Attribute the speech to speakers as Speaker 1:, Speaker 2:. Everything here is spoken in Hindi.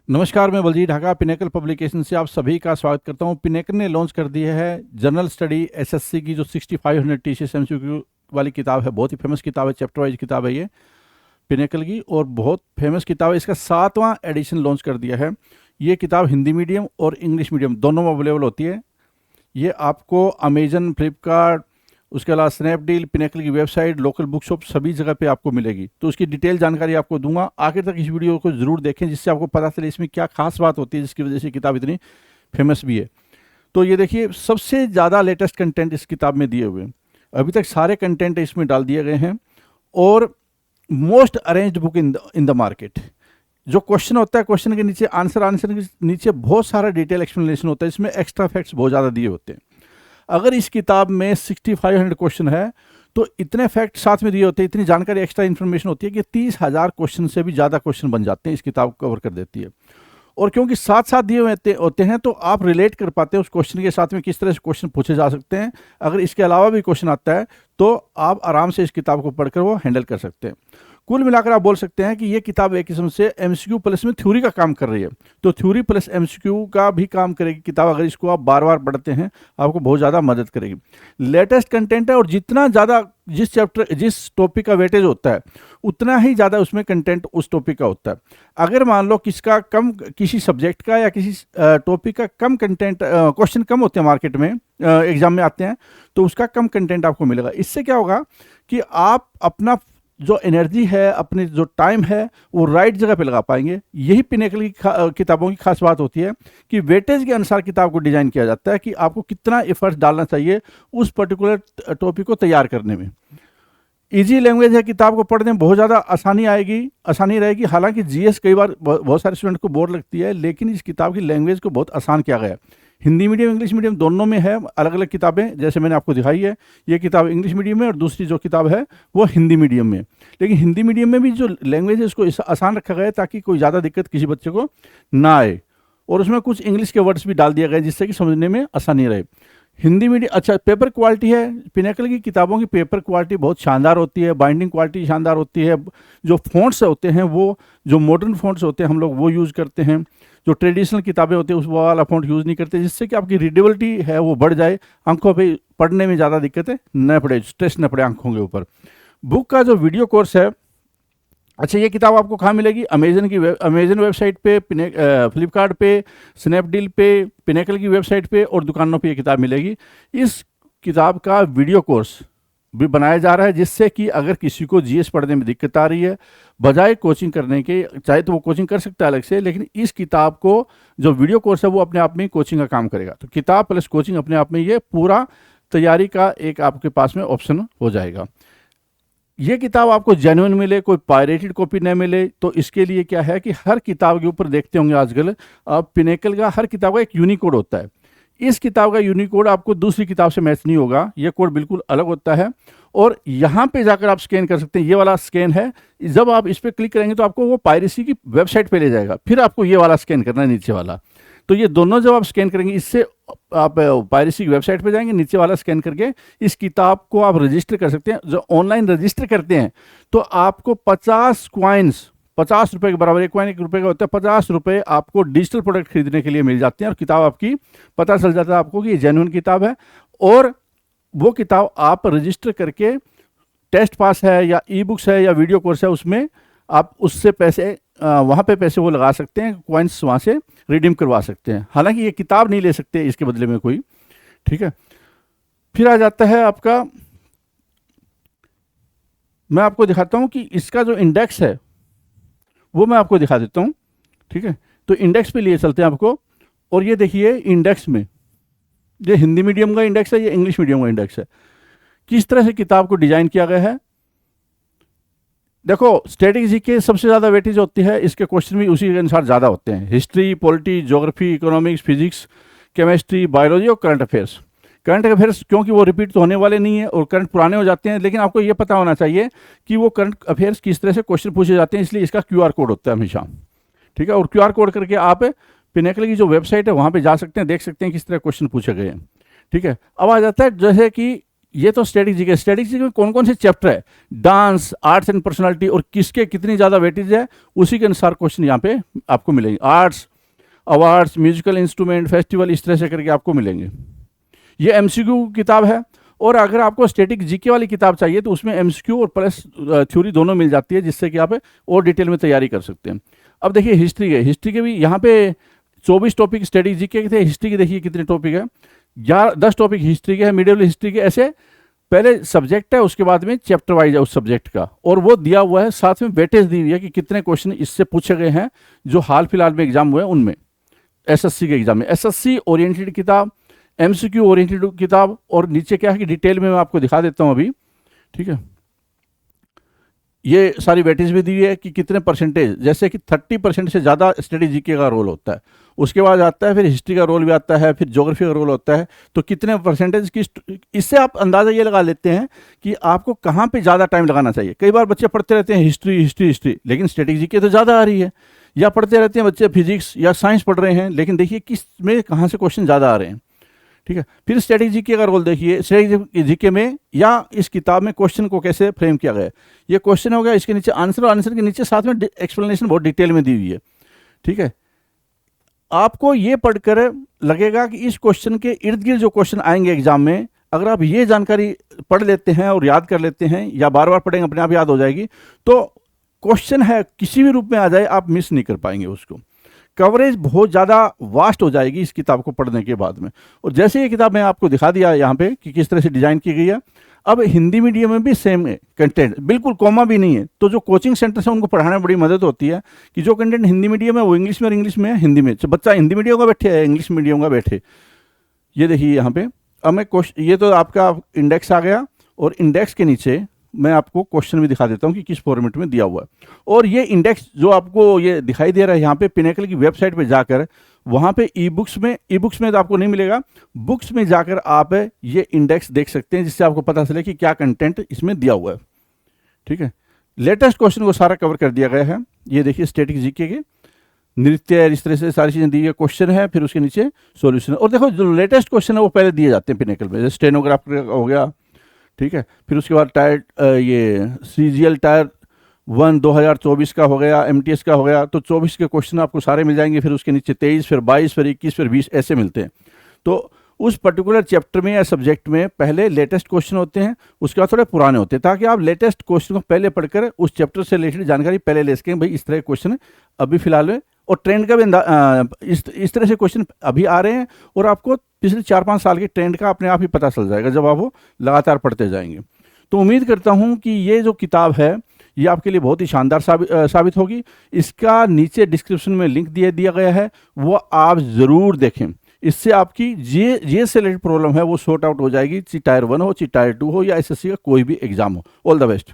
Speaker 1: नमस्कार, मैं बलजीत ढाका पिनेकल पब्लिकेशन से आप सभी का स्वागत करता हूं। पिनेकल ने लॉन्च कर दी है जनरल स्टडी एसएससी की जो 6500 टीसीएस एमसीक्यू वाली किताब है। बहुत ही फेमस किताब है, चैप्टर वाइज किताब है ये पिनेकल की, और बहुत फेमस किताब है। इसका 7वां एडिशन लॉन्च कर दिया है। ये किताब हिंदी मीडियम और इंग्लिश मीडियम दोनों में अवेलेबल होती है। ये आपको अमेजन, फ्लिपकार्ट, उसके अलावा स्नैपडील, पिनेकल की वेबसाइट, लोकल बुक शॉप सभी जगह पे आपको मिलेगी। तो उसकी डिटेल जानकारी आपको दूंगा। आखिर तक इस वीडियो को जरूर देखें, जिससे आपको पता चले इसमें क्या खास बात होती है जिसकी वजह से किताब इतनी फेमस भी है। तो ये देखिए, सबसे ज़्यादा लेटेस्ट कंटेंट इस किताब में दिए हुए हैं। अभी तक सारे कंटेंट इसमें डाल दिए गए हैं। और most arranged book in the market. जो क्वेश्चन होता है, क्वेश्चन के नीचे आंसर के नीचे बहुत सारा डिटेल एक्सप्लेनेशन होता है। इसमें एक्स्ट्रा फैक्ट्स बहुत ज़्यादा दिए होते हैं। अगर इस किताब में 6500 क्वेश्चन है तो इतने फैक्ट साथ में दिए होते हैं, इतनी जानकारी, एक्स्ट्रा इन्फॉर्मेशन होती है कि 30,000 क्वेश्चन से भी ज़्यादा क्वेश्चन बन जाते हैं। इस किताब कवर कर देती है। और क्योंकि साथ साथ दिए हुए होते हैं तो आप रिलेट कर पाते हैं उस क्वेश्चन के साथ में, किस तरह से क्वेश्चन पूछे जा सकते हैं। अगर इसके अलावा भी क्वेश्चन आता है तो आप आराम से इस किताब को पढ़कर वो हैंडल कर सकते हैं। कुल मिलाकर आप बोल सकते हैं कि ये किताब एक किस्म से एमसीक्यू प्लस में थ्योरी का काम कर रही है। तो थ्योरी प्लस एमसीक्यू का भी काम करेगी किताब। अगर इसको आप बार बार पढ़ते हैं आपको बहुत ज़्यादा मदद करेगी। लेटेस्ट कंटेंट है, और जितना ज़्यादा जिस टॉपिक का वेटेज होता है उतना ही ज़्यादा उसमें कंटेंट उस टॉपिक का होता है। अगर मान लो किसी सब्जेक्ट का या किसी टॉपिक का कम कंटेंट, क्वेश्चन कम होते हैं मार्केट में, एग्जाम में आते हैं, तो उसका कम कंटेंट आपको मिलेगा। इससे क्या होगा कि आप अपना जो एनर्जी है, अपने जो टाइम है, वो राइट जगह पे लगा पाएंगे। यही पिनेकल की किताबों की खास बात होती है कि वेटेज के अनुसार किताब को डिज़ाइन किया जाता है कि आपको कितना एफर्ट डालना चाहिए उस पर्टिकुलर टॉपिक को तैयार करने में। इजी लैंग्वेज है, किताब को पढ़ने में बहुत ज़्यादा आसानी रहेगी। हालांकि जीएस कई बार बहुत सारे स्टूडेंट को बोर लगती है, लेकिन इस किताब की लैंग्वेज को बहुत आसान किया गया है। हिंदी मीडियम, इंग्लिश मीडियम दोनों में है। अलग अलग किताबें जैसे मैंने आपको दिखाई है, ये किताब इंग्लिश मीडियम में और दूसरी जो किताब है वो हिंदी मीडियम में। लेकिन हिंदी मीडियम में भी जो लैंग्वेज है उसको आसान रखा गया है ताकि कोई ज़्यादा दिक्कत किसी बच्चे को ना आए। और उसमें कुछ इंग्लिश के वर्ड्स भी डाल दिए गए जिससे कि समझने में आसानी रहे। हिंदी मीडियम, अच्छा, पेपर क्वालिटी है। पिनेकल की किताबों की पेपर क्वालिटी बहुत शानदार होती है, बाइंडिंग क्वालिटी शानदार होती है। जो फ़ॉन्ट्स होते हैं वो जो मॉडर्न फ़ॉन्ट्स होते हैं हम लोग वो यूज़ करते हैं। जो ट्रेडिशनल किताबें होती है उस वाला फ़ॉन्ट यूज़ नहीं करते, जिससे कि आपकी रीडेबिलिटी है वो बढ़ जाए, आंखों पे पढ़ने में ज़्यादा दिक्कतें न पड़े, स्ट्रेस न पड़े आंखों के ऊपर। बुक का जो वीडियो कोर्स है, अच्छा, ये किताब आपको कहाँ मिलेगी? अमेजन वेबसाइट पे, फ्लिपकार्ट पे, स्नैपडील पे, पिनेकल की वेबसाइट पे और दुकानों पे ये किताब मिलेगी। इस किताब का वीडियो कोर्स भी बनाया जा रहा है, जिससे कि अगर किसी को जीएस पढ़ने में दिक्कत आ रही है, बजाय कोचिंग करने के, चाहे तो वो कोचिंग कर सकता है अलग से, लेकिन इस किताब को जो वीडियो कोर्स है वो अपने आप में कोचिंग का काम करेगा। तो किताब प्लस कोचिंग अपने आप में ये पूरा तैयारी का एक आपके पास में ऑप्शन हो जाएगा। ये किताब आपको जेन्युइन मिले, कोई पायरेटेड कॉपी न मिले, तो इसके लिए क्या है कि हर किताब के ऊपर देखते होंगे आजकल पिनेकल का हर किताब का एक यूनिकोड होता है। इस किताब का यूनिकोड आपको दूसरी किताब से मैच नहीं होगा, ये कोड बिल्कुल अलग होता है। और यहाँ पे जाकर आप स्कैन कर सकते हैं। ये वाला स्कैन है, जब आप इस पर क्लिक करेंगे तो आपको वो पायरेसी की वेबसाइट पे ले जाएगा, फिर आपको ये वाला स्कैन करना है, नीचे वाला। तो ये दोनों जब आप स्कैन करेंगे, इससे आप पायरेसी की वेबसाइट पे जाएंगे, नीचे वाला स्कैन करके इस किताब को आप रजिस्टर कर सकते हैं। जो ऑनलाइन रजिस्टर करते हैं तो आपको 50 कॉइन्स, 50 रुपये के बराबर, एक कॉइन 1 रुपये का होता है, 50 रुपये आपको डिजिटल प्रोडक्ट खरीदने के लिए मिल जाते हैं। और किताब आपकी पता चल जाता है आपको कि ये जेन्युइन किताब है। और वो किताब आप रजिस्टर करके टेस्ट पास है या ई बुक्स है या वीडियो कोर्स है, उसमें आप उससे पैसे वहाँ पे पैसे वो लगा सकते हैं, कॉइन्स वहाँ से रिडीम करवा सकते हैं। हालांकि ये किताब नहीं ले सकते इसके बदले में कोई, ठीक है। फिर आ जाता है आपका, मैं आपको दिखाता हूँ कि इसका जो इंडेक्स है वो मैं आपको दिखा देता हूँ, ठीक है। तो इंडेक्स पे लिए चलते हैं आपको। और ये देखिए, इंडेक्स में ये हिंदी मीडियम का इंडेक्स है, ये इंग्लिश मीडियम का इंडेक्स है। किस तरह से किताब को डिजाइन किया गया है देखो। स्टैटिक जीके सबसे ज़्यादा वेटेज होती है, इसके क्वेश्चन भी उसी के अनुसार ज़्यादा होते हैं। History, polity, geography, economics, physics, chemistry, biology और करंट अफेयर्स। करंट अफेयर्स क्योंकि वो रिपीट तो होने वाले नहीं है और करंट पुराने हो जाते हैं, लेकिन आपको ये पता होना चाहिए कि वो करंट अफेयर्स किस तरह से क्वेश्चन पूछे जाते हैं, इसलिए इसका क्यूआर कोड होता है हमेशा, ठीक है। और क्यूआर कोड करके आप पिनेकल की जो वेबसाइट है वहाँ पर जा सकते हैं, देख सकते हैं किस तरह क्वेश्चन पूछे गए हैं, ठीक है। अब आ जाता है जैसे कि ये तो स्टैटिक जीके में कौन कौन से चैप्टर है, डांस, आर्ट्स एंड पर्सनालिटी, और किसके कितनी ज़्यादा वेटेज है, उसी के अनुसार क्वेश्चन यहाँ पे आपको मिलेंगे। Arts, awards, musical instrument, festival, इस तरह से करके आपको मिलेंगे। ये एमसीक्यू किताब है। और अगर आपको स्टैटिक जीके वाली किताब चाहिए तो उसमें एमसीक्यू और प्लस थ्योरी दोनों मिल जाती है, जिससे कि आप और डिटेल में तैयारी कर सकते हैं। अब देखिए हिस्ट्री के भी यहाँ पे 24 टॉपिक स्टैटिक जीके के थे। हिस्ट्री के देखिए कितने टॉपिक है, 10 टॉपिक हिस्ट्री के हैं, मिडियल हिस्ट्री के। ऐसे पहले सब्जेक्ट है, उसके बाद में चैप्टर वाइज है उस सब्जेक्ट का, और वो दिया हुआ है, साथ में वेटेज दी हुई है कि कितने क्वेश्चन इससे पूछे गए हैं जो हाल फिलहाल में एग्जाम हुए हैं उनमें, एसएससी के एग्जाम में। एसएससी ओरिएंटेड किताब, एमसीक्यू ओरिएंटेड किताब, और नीचे क्या है कि डिटेल में मैं आपको दिखा देता हूं अभी, ठीक है। ये सारी वेटेज भी दी हुई है कि कितने परसेंटेज, जैसे कि 30% से ज़्यादा स्टडी जीके का रोल होता है। उसके बाद आता है फिर हिस्ट्री का रोल भी आता है, फिर ज्योग्राफी का रोल होता है। तो कितने परसेंटेज की, इससे आप अंदाज़ा ये लगा लेते हैं कि आपको कहाँ पे ज़्यादा टाइम लगाना चाहिए। कई बार बच्चे पढ़ते रहते हैं हिस्ट्री, लेकिन स्टैटिक जीके तो ज़्यादा आ रही है, या पढ़ते रहते हैं बच्चे फिजिक्स या साइंस पढ़ रहे हैं, लेकिन देखिए किस में कहाँ से क्वेश्चन ज़्यादा आ रहे हैं, ठीक है। फिर स्टैटिक जीके का रोल देखिए, स्टैटिक जीके में या इस किताब में क्वेश्चन को कैसे फ्रेम किया गया है। ये क्वेश्चन हो गया, इसके नीचे आंसर, और आंसर के नीचे साथ में एक्सप्लेनेशन बहुत डिटेल में दी हुई है, ठीक है। आपको ये पढ़कर लगेगा कि इस क्वेश्चन के इर्द गिर्द जो क्वेश्चन आएंगे एग्जाम में, अगर आप ये जानकारी पढ़ लेते हैं और याद कर लेते हैं, या बार बार पढ़ेंगे अपने आप याद हो जाएगी, तो क्वेश्चन है किसी भी रूप में आ जाए आप मिस नहीं कर पाएंगे उसको। कवरेज बहुत ज़्यादा वास्ट हो जाएगी इस किताब को पढ़ने के बाद में। और जैसे ये किताब मैं आपको दिखा दिया यहाँ पे कि किस तरह से डिज़ाइन की गई है। अब हिंदी मीडियम में भी सेम है कंटेंट, बिल्कुल कॉमा भी नहीं है। तो जो कोचिंग सेंटर से उनको पढ़ाने में बड़ी मदद होती है कि जो कंटेंट हिंदी मीडियम है वो इंग्लिश में, और इंग्लिश में हिंदी में। तो बच्चा हिंदी मीडियम का बैठे है, इंग्लिश मीडियम का बैठे। ये देखिए यहाँ पे, अब मैं क्वेश्चन, ये तो आपका इंडेक्स आ गया, और इंडेक्स के नीचे मैं आपको क्वेश्चन भी दिखा देता हूँ कि किस फॉर्मेट में दिया हुआ है। और ये इंडेक्स जो आपको ये दिखाई दे रहा है यहाँ पे, पिनेकल की वेबसाइट पे जाकर, वहाँ पे ई बुक्स में तो आपको नहीं मिलेगा, बुक्स में जाकर आप ये इंडेक्स देख सकते हैं, जिससे आपको पता चले कि क्या कंटेंट इसमें दिया हुआ है, ठीक है। लेटेस्ट क्वेश्चन को सारा कवर कर दिया गया है। ये देखिए स्टैटिक जीके के नृत्य, इस तरह से सारी चीज़ें दी गई, क्वेश्चन है, फिर उसके नीचे सॉल्यूशन। और देखो जो लेटेस्ट क्वेश्चन है वो पहले दिए जाते हैं पिनेकल में, जैसे स्टेनोग्राफर हो गया, ठीक है। फिर उसके बाद टायर ये सीजीएल टायर 1 2024 का हो गया, एमटीएस का हो गया, तो 24 के क्वेश्चन आपको सारे मिल जाएंगे। फिर उसके नीचे 23, फिर 22, फिर 21, फिर 20 ऐसे मिलते हैं। तो उस पर्टिकुलर चैप्टर में या सब्जेक्ट में पहले लेटेस्ट क्वेश्चन होते हैं, उसके बाद थोड़े पुराने होते हैं, ताकि आप लेटेस्ट क्वेश्चन को पहले पढ़कर उस चैप्टर से रिलेटेड जानकारी पहले ले सकें, भाई इस तरह के क्वेश्चन अभी फिलहाल में, और ट्रेंड का भी इस तरह से क्वेश्चन अभी आ रहे हैं, और आपको पिछले 4-5 साल के ट्रेंड का अपने आप ही पता चल जाएगा जब आप वो लगातार पढ़ते जाएंगे। तो उम्मीद करता हूँ कि ये जो किताब है ये आपके लिए बहुत ही शानदार साबित होगी। इसका नीचे डिस्क्रिप्शन में लिंक दिया गया है, वो आप ज़रूर देखें। इससे आपकी ये से रिलेटेड प्रॉब्लम है वो सॉर्ट आउट हो जाएगी, चाहे टायर 1 हो, चाहे टायर 2 हो, या एसएससी का कोई भी एग्जाम हो। All the best.